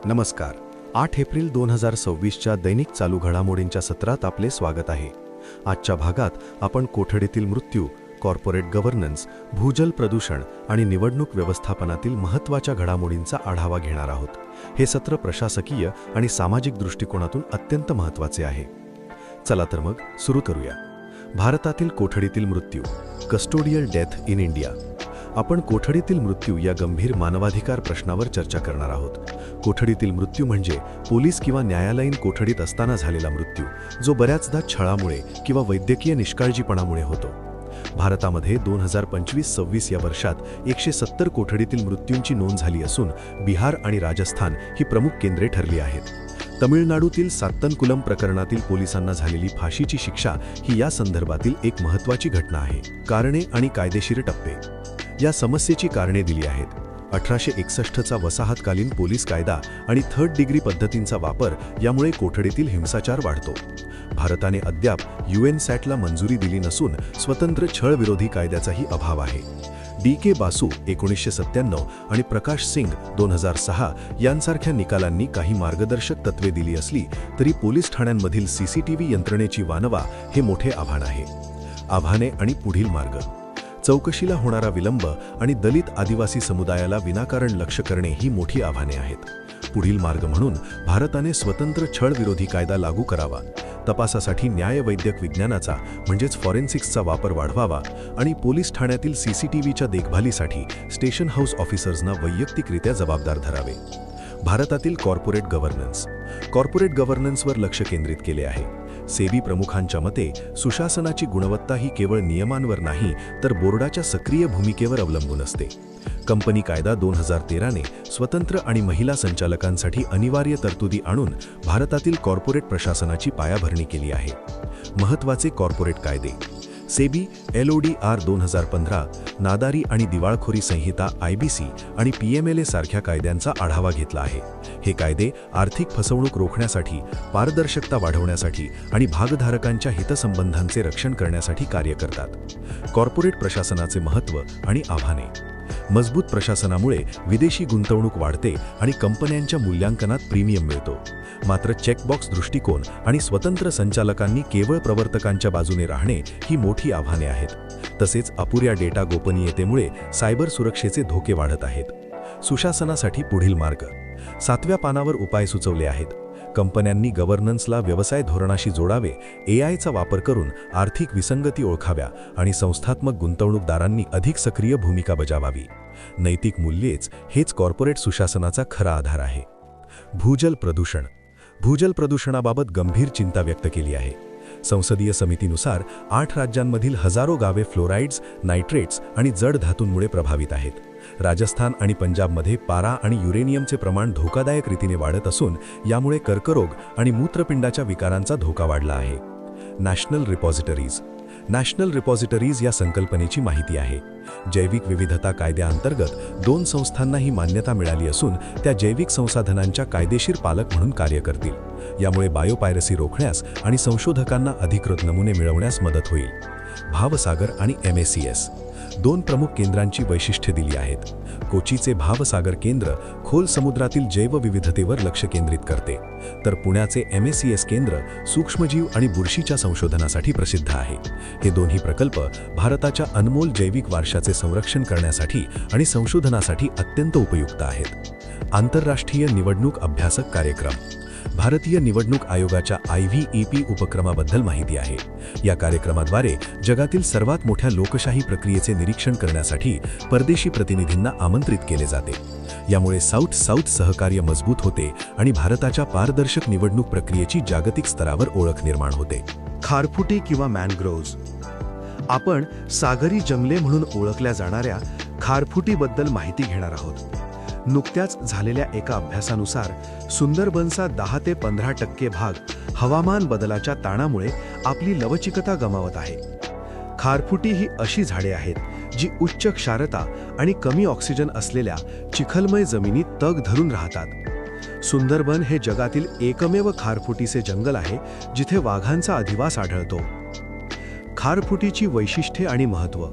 नमस्कार. 8 एप्रिल 2026च्या दैनिक चालू घडामोडींच्या सत्रात आपले स्वागत आहे. आजच्या भागात आपण कोठडीतील मृत्यू, कॉर्पोरेट गव्हर्नन्स, भूजल प्रदूषण आणि निवडणूक व्यवस्थापनातील महत्त्वाच्या घडामोडींचा आढावा घेणार आहोत. हे सत्र प्रशासकीय आणि सामाजिक दृष्टिकोनातून अत्यंत महत्त्वाचे आहे. चला तर मग सुरू करूया. भारतातील कोठडीतील मृत्यू, कस्टोडियल डेथ इन इंडिया. आपण कोठडीतील मृत्यू या गंभीर मानवाधिकार प्रश्नावर चर्चा करणार आहोत. कोठडीतील मृत्यू म्हणजे पोलीस किंवा न्यायालयीन कोठडीत असताना झालेला मृत्यू, जो बऱ्याचदा छळामुळे किंवा वैद्यकीय निष्काळजीपणामुळे होतो. भारतामध्ये 2025-26 या वर्षात 170 कोठडीतील मृत्यूंची नोंद झाली असून बिहार आणि राजस्थान ही प्रमुख केंद्रे ठरली आहेत. तमिळनाडूतील सात्तनकुलम प्रकरणातील पोलिसांना झालेली फाशीची शिक्षा ही या संदर्भातील एक महत्त्वाची घटना आहे. कारणे आणि कायदेशीर टप्पे. या समस्येची कारणे दिली आहेत. 1861चा वसाहतकालीन पोलीस कायदा आणि थर्ड डिग्री पद्धतींचा वापर यामुळे कोठडीतील हिंसाचार वाढतो. भारताने अद्याप UN सॅटला मंजुरी दिली नसून स्वतंत्र छळविरोधी कायद्याचाही अभाव आहे. DK बासू 1997 आणि प्रकाश सिंग 2006 यांसारख्या निकालांनी काही मार्गदर्शक तत्त्वे दिली असली तरी पोलीस ठाण्यांमधील CCTV यंत्रणेची वानवा हे मोठे आव्हान आहे. आव्हाने आणि पुढील मार्ग. चौकशीला होणारा विलंब आणि दलित आदिवासी समुदायाला विनाकारण लक्ष्य करणे ही मोठी आव्हाने आहेत. पुढील मार्ग म्हणून भारताने स्वतंत्र छळविरोधी कायदा लागू करावा, तपासासाठी न्यायवैद्यक विज्ञानाचा म्हणजेच फॉरेन्सिक्सचा वापर वाढवावा आणि पोलीस ठाण्यातील CCTVच्या देखभालीसाठी स्टेशन हाऊस ऑफिसर्सना वैयक्तिकरित्या जबाबदार धरावे. भारतातील कॉर्पोरेट गव्हर्नन्स. कॉर्पोरेट गव्हर्नन्सवर लक्ष केंद्रित केले आहे. सेबी प्रमुखांच्या मते सुशासनाची गुणवत्ता ही केवळ नियमांवर नाही तर बोर्डाच्या सक्रिय भूमिकेवर अवलंबून असते. कंपनी कायदा 2013ने स्वतंत्र आणि महिला संचालकांसाठी अनिवार्य तरतुदी आणून भारतातील कॉर्पोरेट प्रशासनाची पायाभरणी केली आहे. महत्त्वाचे कॉर्पोरेट कायदे. सेबी LODR 2015, नादारी आणि दिवाळखोरी संहिता IBC आणि PMLA सारख्या कायद्यांचा आढावा घेतला आहे. हे कायदे आर्थिक फसवणूक रोखण्यासाठी, पारदर्शकता वाढवण्यासाठी आणि भागधारकांच्या हितसंबंधांचे रक्षण करण्यासाठी कार्य करतात. कॉर्पोरेट प्रशासनाचे महत्त्व आणि आव्हाने. मजबूत प्रशासनामुळे विदेशी गुंतवणूक वाढते आणि कंपन्यांच्या मूल्यांकनात प्रीमियम मिळतो. मात्र चेकबॉक्स दृष्टिकोन आणि स्वतंत्र संचालकांनी केवळ प्रवर्तकांच्या बाजूने राहणे ही मोठी आव्हाने आहेत. तसेच अपुऱ्या डेटा गोपनीयतेमुळे सायबर सुरक्षेचे धोके वाढत आहेत. सुशासनासाठी पुढील मार्ग. 7व्या पानावर उपाय सुचवले आहेत. कंपन्यांनी गव्हर्नन्सला व्यवसाय धोरणाशी जोडावे, AIचा वापर करून आर्थिक विसंगती ओळखाव्या आणि संस्थात्मक गुंतवणूकदारांनी अधिक सक्रिय भूमिका बजावावी. नैतिक मूल्येच हेच कॉर्पोरेट सुशासनाचा खरा आधार आहे. भूजल प्रदूषण. भूजल प्रदूषणाबाबत गंभीर चिंता व्यक्त केली आहे. संसदीय समितीनुसार 8 राज्यांमधील हजारो गावे फ्लोराइड्स, नायट्रेट्स आणि जड धातूंमुळे प्रभावित आहेत. राजस्थान आणि पंजाबमध्ये पारा आणि युरेनियमचे प्रमाण धोकादायक रीतीने वाढत असून यामुळे कर्करोग आणि मूत्रपिंडाच्या विकारांचा धोका वाढला आहे. National repositories. नॅशनल रिपॉझिटरीज या संकल्पनेची माहिती आहे. जैविक विविधता कायद्याअंतर्गत 2 संस्थांना ही मान्यता मिळाली असून त्या जैविक संसाधनांच्या कायदेशीर पालक म्हणून कार्य करतील. यामुळे बायोपायरसी रोखण्यास आणि संशोधकांना अधिकृत नमुने मिळवण्यास मदत होईल. भावसागर आणि MACS. 2 प्रमुख केंद्रांची वैशिष्ट्ये दिली आहेत. कोचीचे भावसागर केंद्र खोल समुद्रातील जैवविविधतेवर लक्ष केंद्रित करते, तर पुण्याचे MACS केंद्र सूक्ष्मजीव आणि बुरशीच्या संशोधनासाठी प्रसिद्ध आहे. हे दोन्ही प्रकल्प भारताच्या अनमोल जैविक वारशाचे संरक्षण करण्यासाठी आणि संशोधनासाठी अत्यंत उपयुक्त आहेत. आंतरराष्ट्रीय निवडणूक अभ्यासक कार्यक्रम. भारतीय निवडणूक आयोगाच्या IVEP उपक्रमाबद्दल माहिती आहे. या कार्यक्रमाद्वारे जगातील सर्वात मोठ्या लोकशाही प्रक्रियेचे निरीक्षण करण्यासाठी परदेशी प्रतिनिधींना आमंत्रित केले जाते. यामुळे साऊथ सहकार्य मजबूत होते आणि भारताच्या पारदर्शक निवडणूक प्रक्रियेची जागतिक स्तरावर ओळख निर्माण होते. खारफुटी किंवा मॅनग्रोव्ज. आपण सागरी जंगले म्हणून ओळखल्या जाणाऱ्या खारफुटीबद्दल माहिती घेणार आहोत. नुकत्याच झालेल्या एका अभ्यासानुसार सुंदरबनचा 10 ते 15% भाग हवामान बदलाच्या ताणामुळे आपली लवचिकता गमावत आहे. खारफुटी ही अशी झाडे आहेत जी उच्च क्षारता आणि कमी ऑक्सिजन असलेल्या चिखलमय जमिनीत तग धरून राहतात. सुंदरबन हे जगातील एकमेव खारफुटीचे जंगल आहे जिथे वाघांचा अधिवास आढळतो. खारफुटीची वैशिष्ट्ये आणि महत्त्व.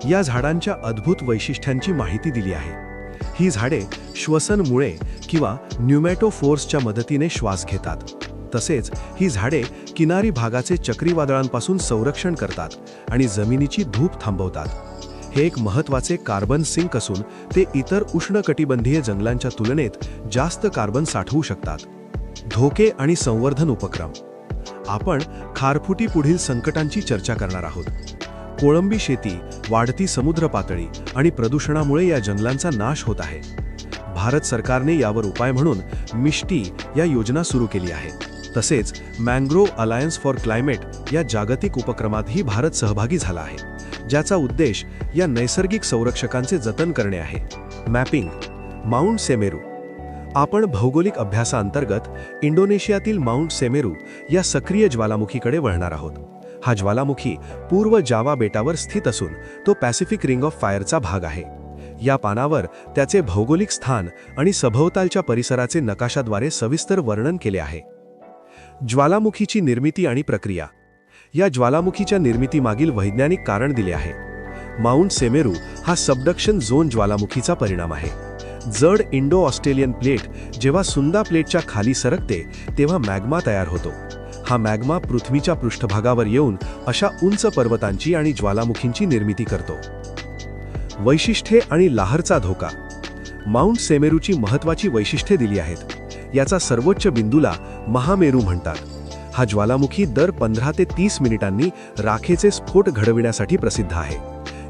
या झाडांच्या अद्भुत वैशिष्ट्यांची माहिती दिली आहे. ही झाडे श्वसनमुळे किंवा न्यूमॅटोफोर्सच्या मदतीने श्वास घेतात. तसेच ही झाडे किनारी भागाचे चक्रीवादळांपासून संरक्षण करतात आणि जमिनीची धूप थांबवतात. हे एक महत्त्वाचे कार्बन सिंक असून ते इतर उष्णकटिबंधीय जंगलांच्या तुलनेत जास्त कार्बन साठवू शकतात. धोके आणि संवर्धन उपक्रम. आपण खारफुटी पुढील संकटांची चर्चा करणार आहोत. कोळंबी शेती, वाढती समुद्र पातळी आणि प्रदूषणामुळे या जंगलांचा नाश होत आहे. भारत सरकारने यावर उपाय म्हणून मिष्टी या योजना सुरू केली आहे. तसेच मँग्रोव्ह अलायन्स फॉर क्लायमेट या जागतिक उपक्रमातही भारत सहभागी झाला आहे, ज्याचा उद्देश या नैसर्गिक संरक्षकांचे जतन करणे आहे. मॅपिंग. Mount Semeru. आपण भौगोलिक अभ्यासाअंतर्गत इंडोनेशियातील माउंट सेमेरू या सक्रिय ज्वालामुखीकडे वळणार आहोत. हा ज्वालामुखी पूर्व जावा बेटावर स्थित असून तो पॅसिफिक रिंग ऑफ फायरचा भाग आहे. या पानावर त्याचे भौगोलिक स्थान आणि सभोवतालच्या परिसराचे नकाशाद्वारे सविस्तर वर्णन केले आहे. ज्वालामुखीची निर्मिती आणि प्रक्रिया. या ज्वालामुखीच्या निर्मितीमागील वैज्ञानिक कारण दिले आहे. माउंट सेमेरू हा सबडक्शन झोन ज्वालामुखीचा परिणाम आहे. जड इंडो ऑस्ट्रेलियन प्लेट जेव्हा सुंदा प्लेटच्या खाली सरकते तेव्हा मॅग्मा तयार होतो. हा मॅग्मा पृथ्वीच्या पृष्ठभागावर येऊन अशा उंच पर्वतांची आणि ज्वालामुखींची निर्मिती करतो. वैशिष्ट्ये आणि लाहरचा धोका. माउंट सेमेरूची महत्त्वाची वैशिष्ट्ये दिली आहेत. याचा सर्वोच्च बिंदूला महामेरू म्हणतात. हा ज्वालामुखी दर 15 ते 30 मिनिटांनी राखेचे स्फोट घडविण्यासाठी प्रसिद्ध आहे.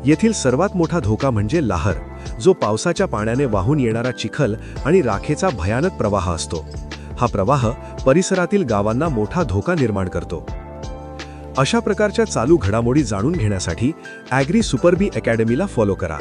येथील सर्वात मोठा धोका म्हणजे लाहर, जो पावसाच्या पाण्याने वाहून येणारा चिखल आणि राखेचा भयानक प्रवाह असतो. हा प्रवाह परिसरातील गावांना मोठा धोका निर्माण करतो. अशा प्रकारच्या चालू घडामोडी जाणून घेण्यासाठी ॲग्री सुपरबी अकॅडमीला फॉलो करा.